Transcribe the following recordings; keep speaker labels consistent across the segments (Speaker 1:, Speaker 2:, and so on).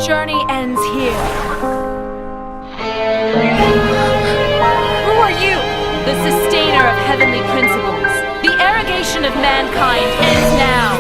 Speaker 1: journey ends here. Who are you? The sustainer of heavenly principles. The arrogation of mankind ends now.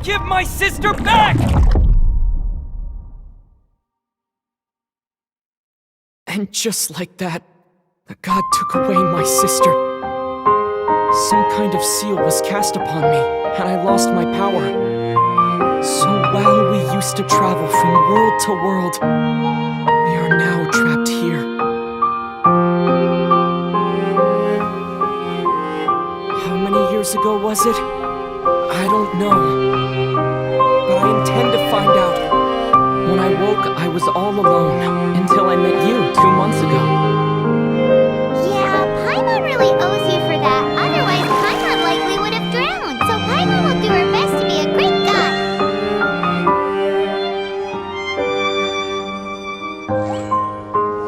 Speaker 2: Give my sister back!
Speaker 3: And just like that, the god took away my sister. Some kind of seal was cast upon me, and I lost my power. So while we used to travel from world to world, we are now trapped here. How many years ago was it? I don't know. But I intend to find out. When I woke, I was all alone, until I met you 2 months ago.
Speaker 4: Yeah, Paimon really owes you for that. Otherwise, Paimon likely would have drowned. So Paimon will do her best to be a great god.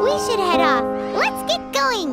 Speaker 4: We should head off. Let's get going.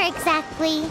Speaker 4: Exactly.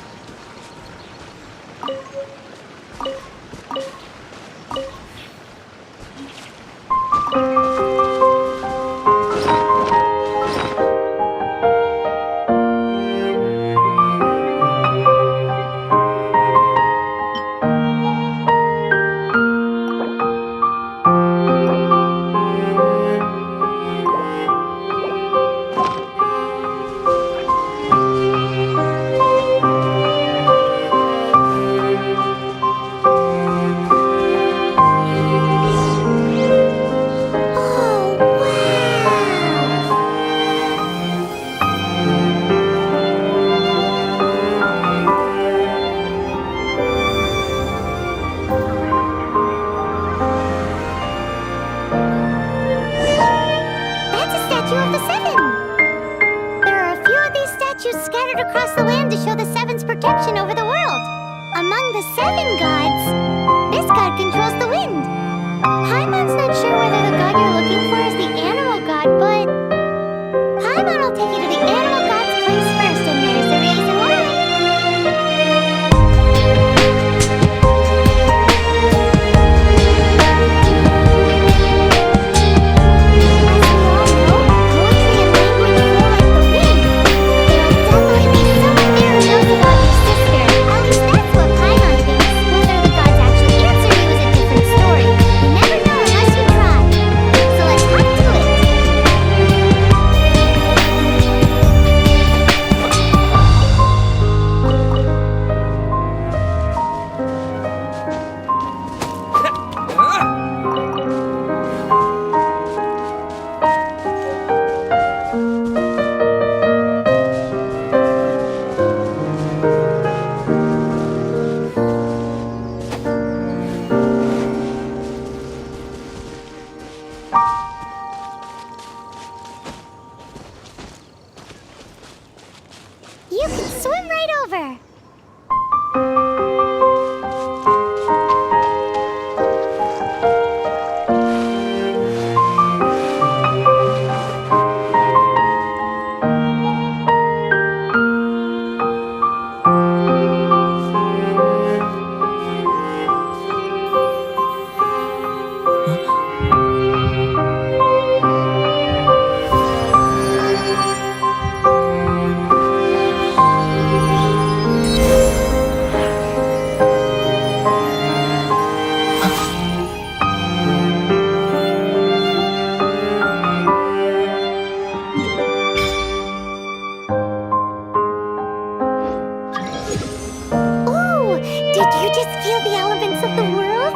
Speaker 4: the elements of the world?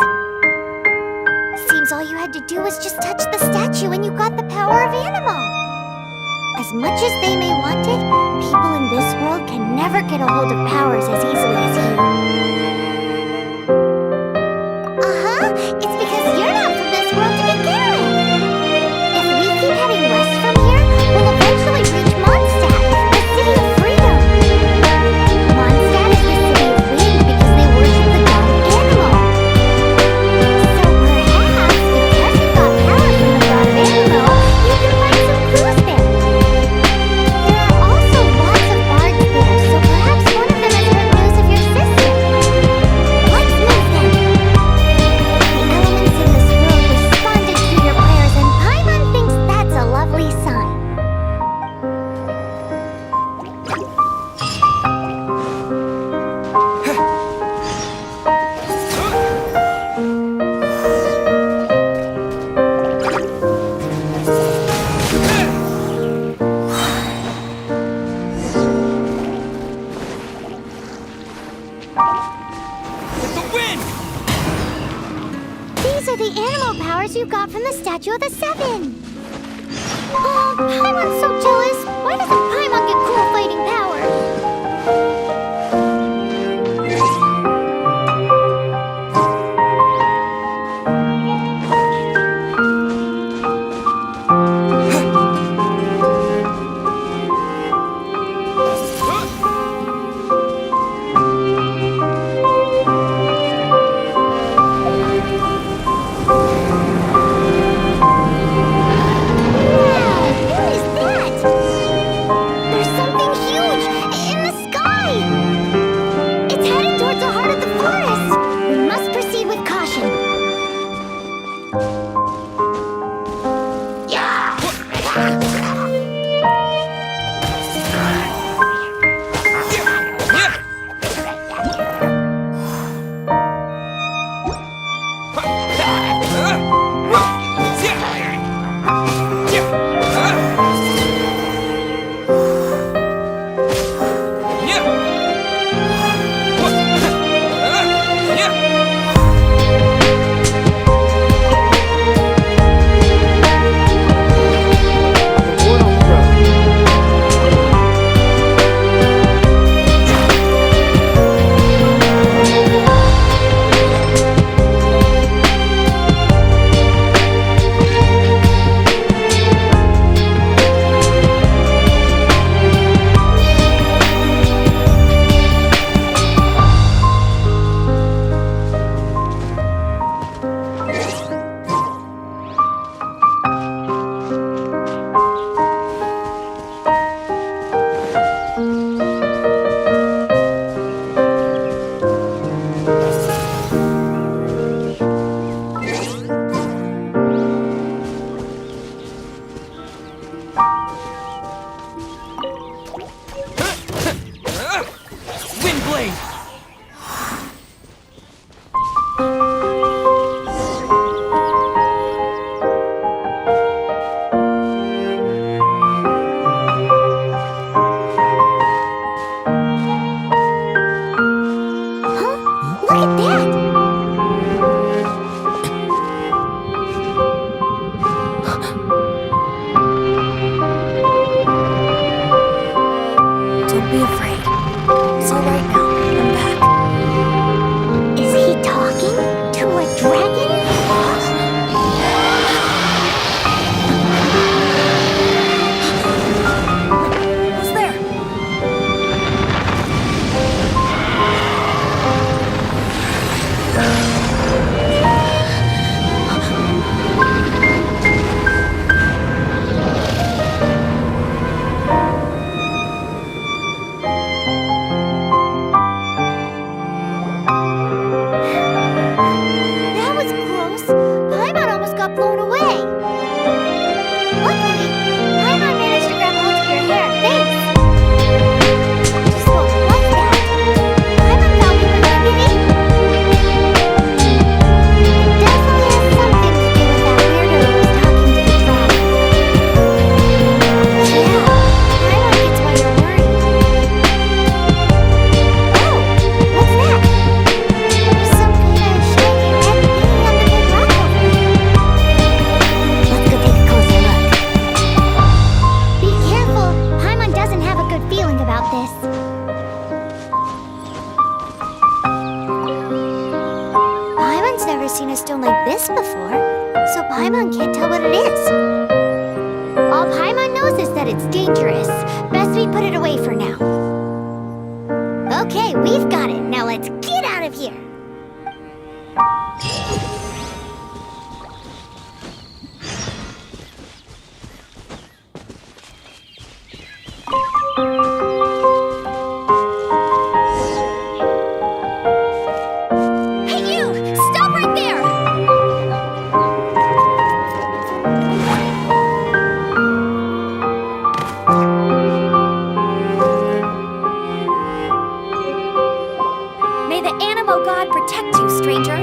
Speaker 4: Seems all you had to do was just touch the statue and you got the power of animal. As much as they may want it, people in this world can never get a hold of powers as easily as you. It's because you're not from this world to begin with. If we keep heading west from here, we'll eventually reach Mondstadt, the city of freedom. Mondstadt is the city of wind because they worship the god Animal. So perhaps, because you got power from the god of Animal, you can find some clues there. There are also lots of bards there, so perhaps one of them has heard news of your sister. Let's move then. The elements in this world responded to your prayers, and Paimon thinks that's a lovely sign.
Speaker 2: The wind!
Speaker 4: These are the animal powers you got from the Statue of the Seven. Oh, Paimon's so jealous. Why doesn't Paimon get cool fighting powers? What is that? There's something huge in the sky. It's heading towards the heart of the forest. We must proceed with caution.
Speaker 3: Report on the road.
Speaker 2: Windblade!
Speaker 4: Huh? Look at that!
Speaker 1: Don't be afraid. It's all right now. I'm back.
Speaker 4: Is he talking to a dragon?
Speaker 1: Who's there?
Speaker 4: That was close. Paimon almost got blown away. Luckily, Paimon managed to grab hold of your hair. Thanks. Just what was that? Paimon thought we were gonna get eaten. never seen a stone like this before, so Paimon can't tell what it is. All Paimon knows is that it's dangerous. Best we put it away for now. Okay, we've got it. Now let's get out of here. Hey you! Stop right there! May the Animo God protect you, stranger.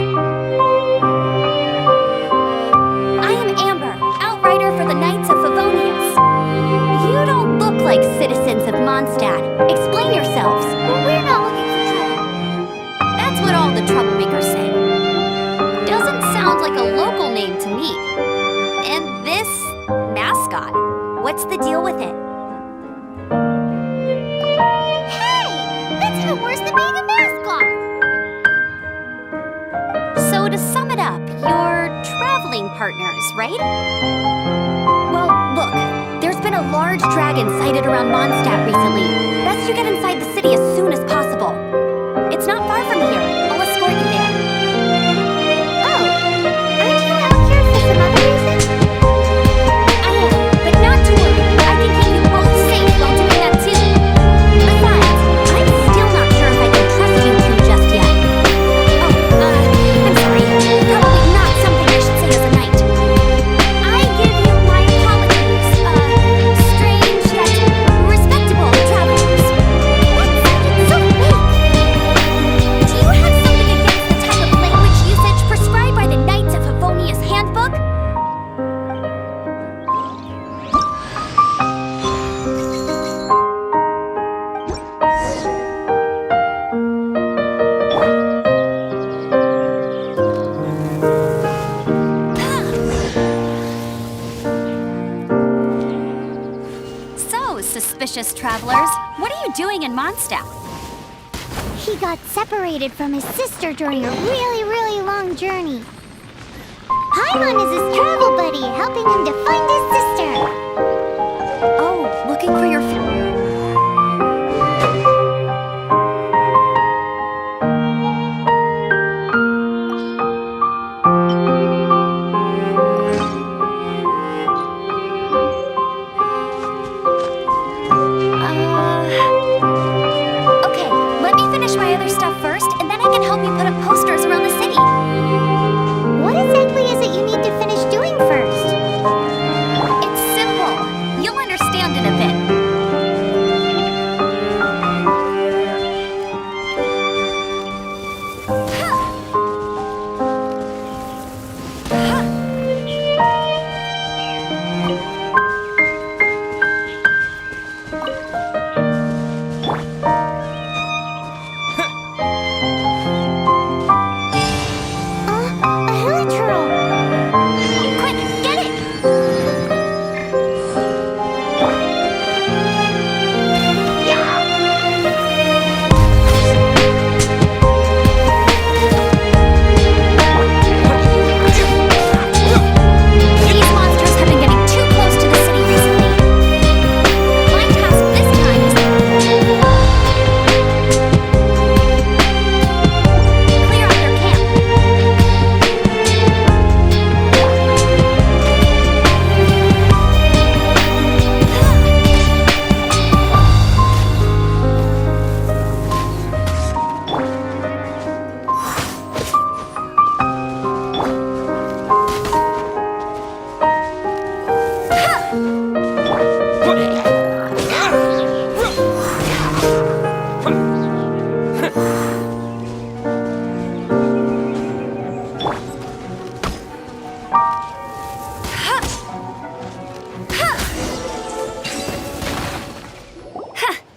Speaker 4: I am Amber, outrider for the Knights of Favonius. You don't look like citizens of Mondstadt. Explain yourselves. Well, we're not looking for trouble. That's what all the troublemakers say. Doesn't sound like a local name to me. And this mascot, what's the deal with it? Hey! That's even worse than being a mascot! So to sum it up, you're traveling partners, right? Well, look, there's been a large dragon sighted around Mondstadt recently. Best you get inside the city as soon as possible. It's not far from here. I'll escort you there. Oh, aren't you out here for some other reason? I am, but not to worry. I can keep you both safe while doing that too. Besides, I'm still not sure if I can trust you two just yet. Oh, I'm sorry. Probably not something I should say as a knight. I give you my apologies, strange yet respectable travelers. That sounded so fake. Do you have something against the type of language usage prescribed by the Knights of Favonius Handbook? So, suspicious travelers, what are you doing in Mondstadt? He got separated from his sister during a really long journey. Paimon is his travel buddy, helping him to find his sister. Oh, looking for your Okay, let me finish my other stuff first, and then I can help you put up posters around the city. What exactly is it you need to finish doing first? It's simple. You'll understand in a bit. A hilichurl! Quick, get it! These monsters have been getting too close to the city recently. My task this time is clear out their camp.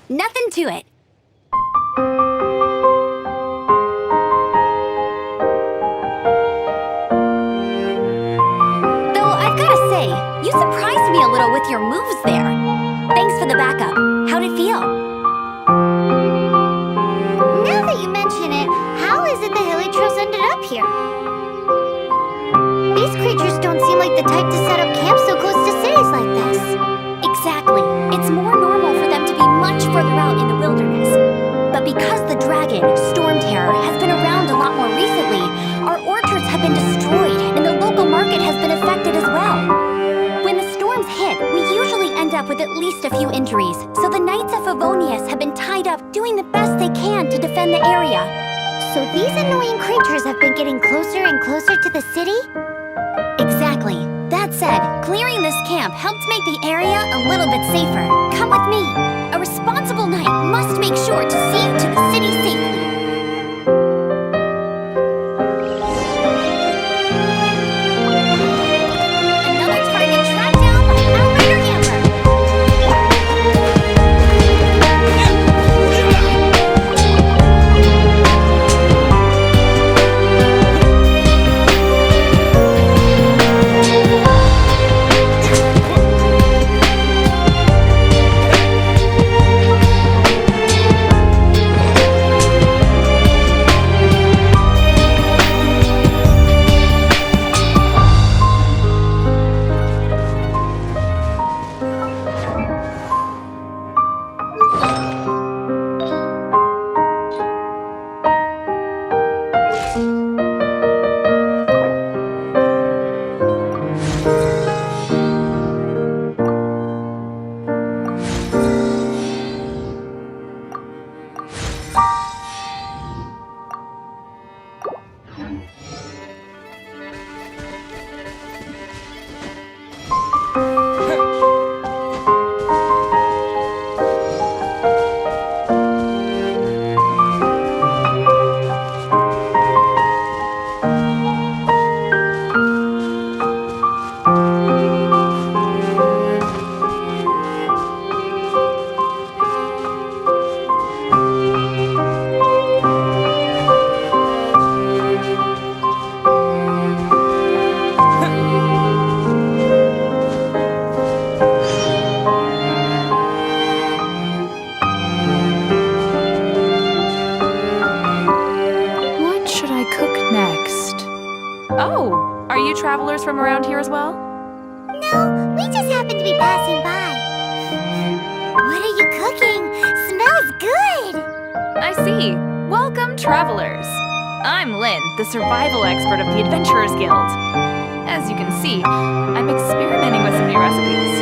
Speaker 4: Nothing to it. Though I've gotta say, you surprised me a little with your moves there. Thanks for the backup. How'd it feel? Now that you mention it, how is it the hilichurls ended up here? up with at least a few injuries, so the Knights of Favonius have been tied up doing the best they can to defend the area. So these annoying creatures have been getting closer and closer to the city? Exactly. That said, clearing this camp helped make the area a little bit safer. Come with me. A responsible knight must make sure to see you to the city safely. Another target tracked down by Outrider Amber.
Speaker 1: Oh, are you travelers from around here as well?
Speaker 4: No, we just happened to be passing by. What are you cooking? Smells good!
Speaker 1: I see. Welcome, travelers. I'm Lynn, the survival expert of the Adventurers Guild. As you can see, I'm experimenting with some new recipes.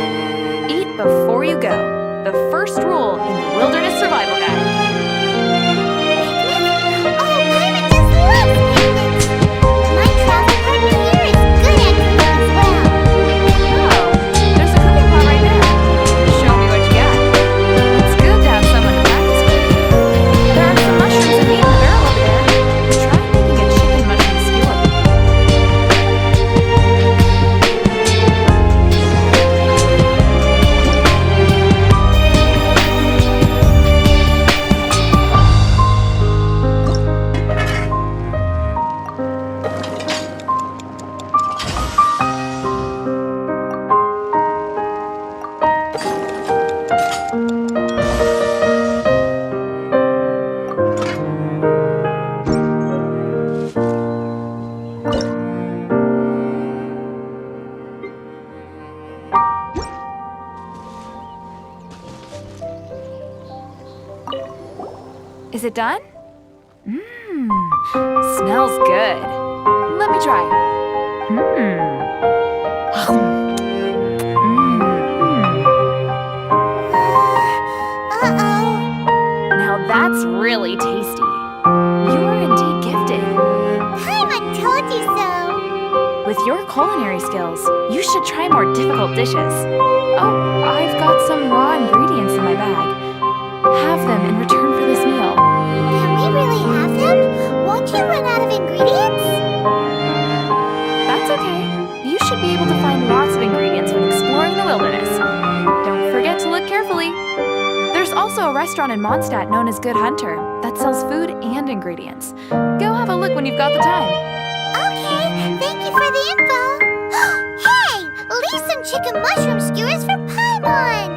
Speaker 1: Eat before you go. The first rule in the Wilderness Survival Guide.
Speaker 4: Oh, Pirate just loves picnics! My travel partner here is good at cooking as well.
Speaker 1: Oh, there's a cooking pot right there. Show me what you got. It's good to have someone to practice with. There are some mushrooms and meat in the barrel over there. Try making a chicken mushroom skewer. Is it done? Smells good. Let me try.
Speaker 4: Uh-oh.
Speaker 1: Now that's really tasty. You're indeed gifted.
Speaker 4: Paimon told you so.
Speaker 1: With your culinary skills, you should try more difficult dishes. Oh, I've got some raw ingredients in my bag. Have them in return for this meal.
Speaker 4: Can we really have them? Won't you run out of ingredients?
Speaker 1: That's okay. You should be able to find lots of ingredients when exploring the wilderness. Don't forget to look carefully. There's also a restaurant in Mondstadt known as Good Hunter that sells food and ingredients. Go have a look when you've got the time.
Speaker 4: Okay, thank you for the info. Hey, leave some chicken mushroom skewers for Paimon.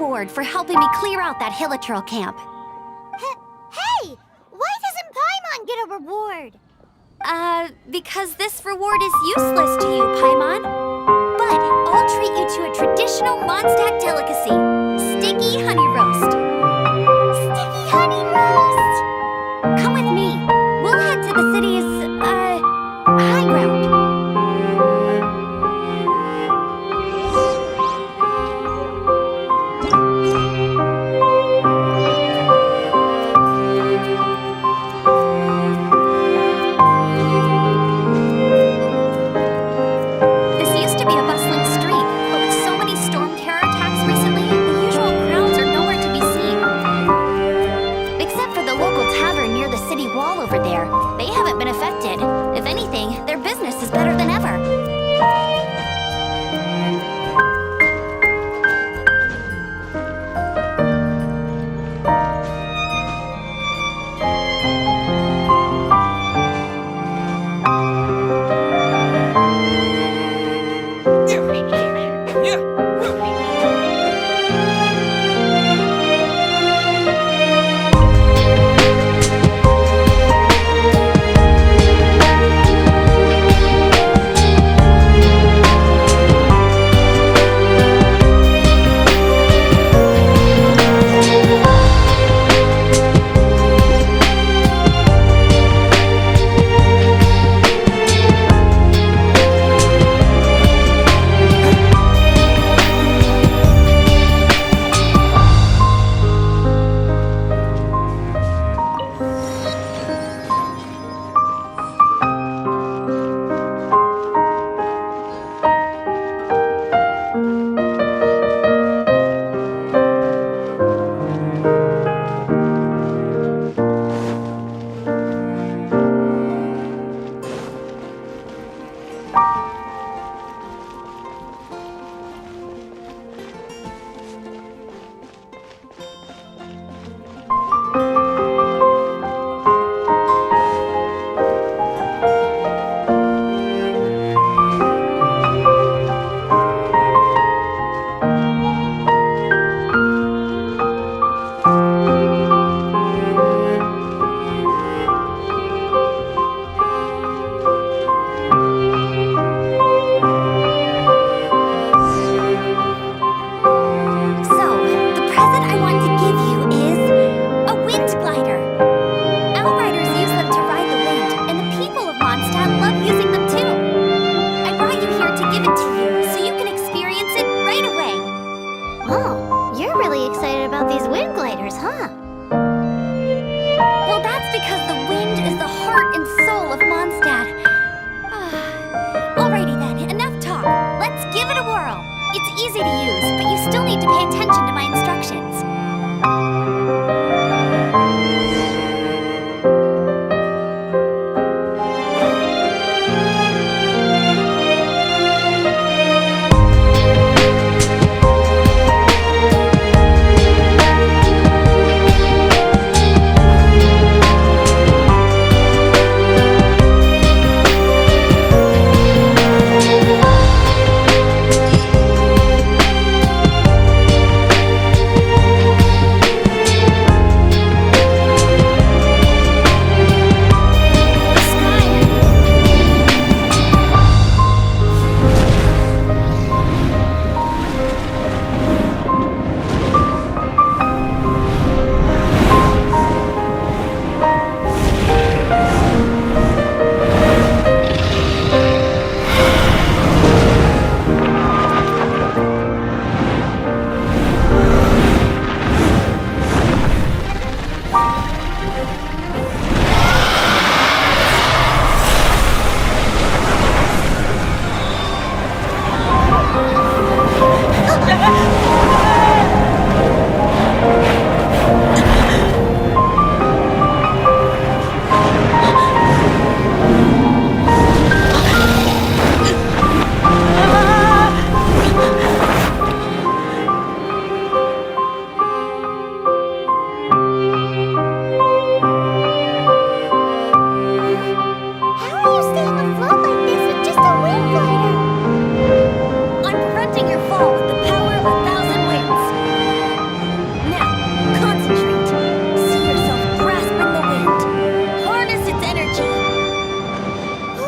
Speaker 4: reward for helping me clear out that Hiliturl camp. Hey! Why doesn't Paimon get a reward? Because this reward is useless to you, Paimon. But I'll treat you to a traditional Mondstadt delicacy, sticky honey roast. Sticky honey roast! Come with me. We'll head to the city's, high ground. This used to be a bustling street, but with so many storm terror attacks recently, the usual crowds are nowhere to be seen.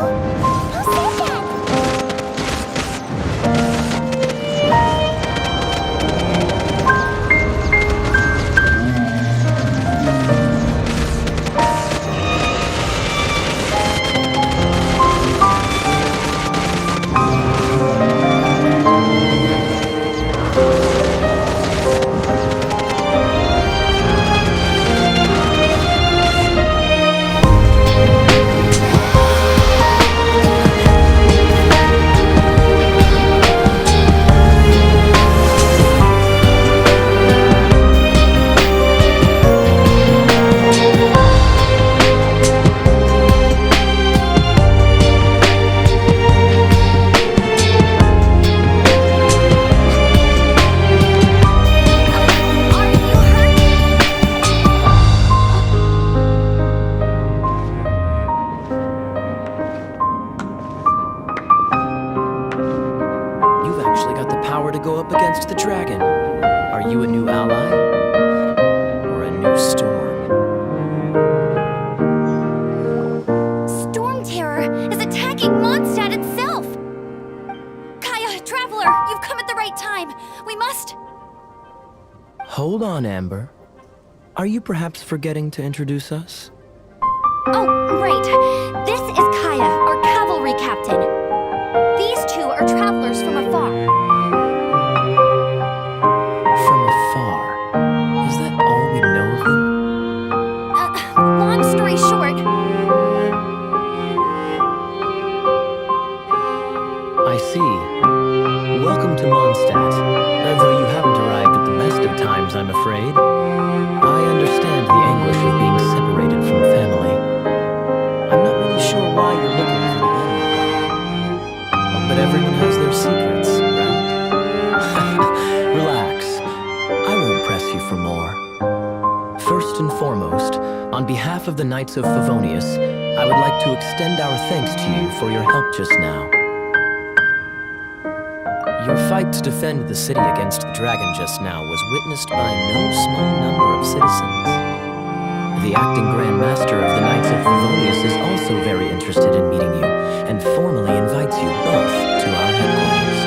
Speaker 4: Who said that? Are you hurt?
Speaker 3: You've actually got the power to go up against the dragon. Are you a new ally? Or a new storm?
Speaker 4: Storm Terror is attacking Mondstadt itself! Kaya, Traveler, you've come at the right time. We must...
Speaker 3: Hold on, Amber. Are you perhaps forgetting to introduce us?
Speaker 4: Oh, right. This is Kaya, our cavalry captain. These two are travelers from afar.
Speaker 3: From afar. Is that all we know of them?
Speaker 4: Long story short,
Speaker 3: I see. Welcome to Mondstadt. Though you haven't arrived at the best of times, I'm afraid. I understand the anguish of being separated from family. I'm not really sure why you're looking for the end. But everyone has their secrets, right? Relax. I won't press you for more. First and foremost, on behalf of the Knights of Favonius, I would like to extend our thanks to you for your help just now. Your fight to defend the city against the dragon just now was witnessed by no small number of citizens. The acting Grand Master of the Knights of Favonius is also very interested in meeting you, and formally invites you both to our headquarters.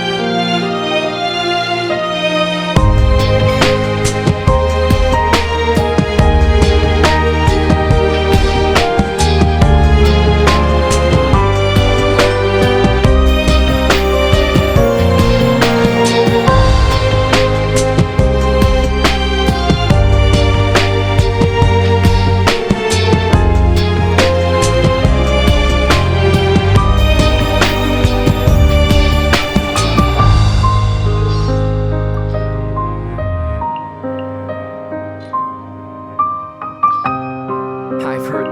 Speaker 3: I've heard.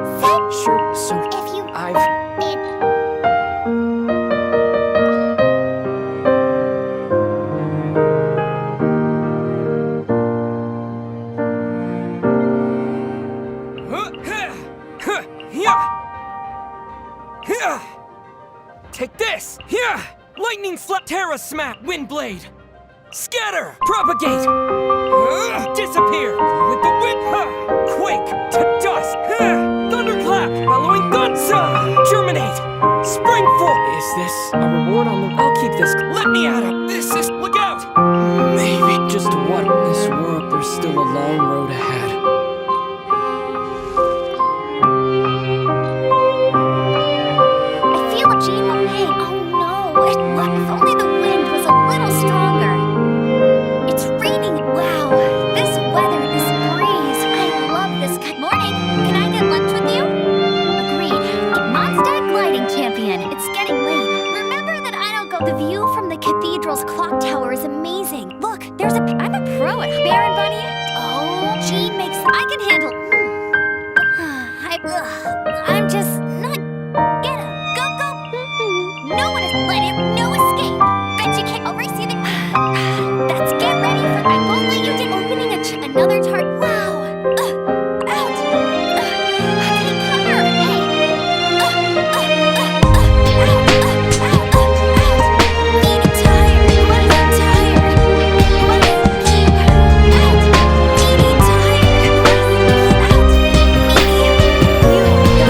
Speaker 3: Sure, so
Speaker 4: if you...
Speaker 3: I've.
Speaker 2: Take this! Here! Lightning slap Terra smack! Windblade! Scatter! Propagate! Disappear! With the whip! Quake! To dust! Thunderclap! Bellowing thunder! Germinate! Springful!
Speaker 3: Is this a reward on the.
Speaker 2: I'll keep this. Let me at him! This is. Look out!
Speaker 3: Maybe just what in this world? There's still a long road ahead.
Speaker 4: I feel like Jean will pay. Oh no! If only the wind was a little stronger. It's raining. Wow, this weather, this breeze. I love this kind. Morning. Can I get lunch with you? Agreed. Mondstadt gliding champion. It's getting late. Remember that I don't go. The view from the cathedral's clock tower is amazing. Look, there's a. I'm a pro at Baron Bunny. Oh, Jean makes. I can handle. I'm just not. Get up. Go, go. No one is let him. No escape. Bet you can't. I'll race you the. That's get ready for. I won't let you do. Opening another target. Wow. Out. Take cover. Hey. Needing tired. Who isn't tired? Who isn't keep? Out. Needing tired. Who isn't out? Meaty. You.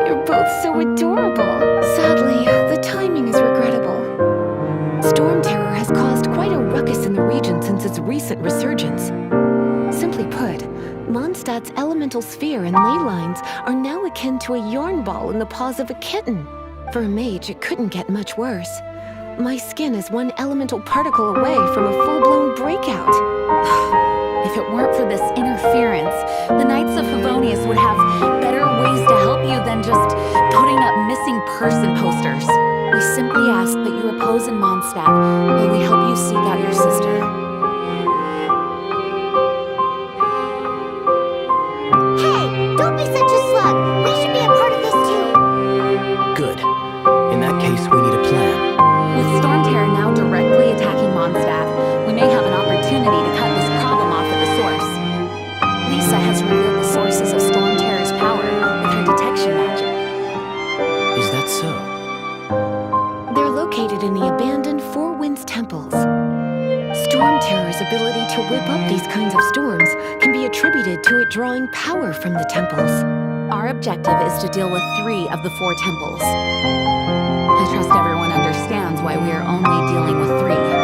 Speaker 5: You're both so adorable. Sadly, the timing is regrettable. Storm Terror has caused quite a ruckus in the region since its recent resurgence. Simply put, Mondstadt's elemental sphere and ley lines are now akin to a yarn ball in the paws of a kitten. For a mage, it couldn't get much worse. My skin is one elemental particle away from a full-blown breakout.
Speaker 1: If it weren't for this interference, the Knights of Favonius would have better ways to help you than just putting up missing person posters. We simply ask that you repose in Mondstadt while we help you seek out your sister.
Speaker 4: Hey, don't be such a slug. We should be a part of this too.
Speaker 6: Good. In that case, we need a plan.
Speaker 1: With Storm Terror now directly attacking Mondstadt, we may have an opportunity to cut this problem off at the source. Lisa has revealed the sources of Storm Terror's power with her detection magic.
Speaker 6: Is that so?
Speaker 5: They're located in the abandoned Four Winds temples. Storm Terror's ability to whip up these kinds of storms can be attributed to it drawing power from the temples.
Speaker 1: Our objective is to deal with 3 of the 4 temples. I trust everyone understands why we are only dealing with 3.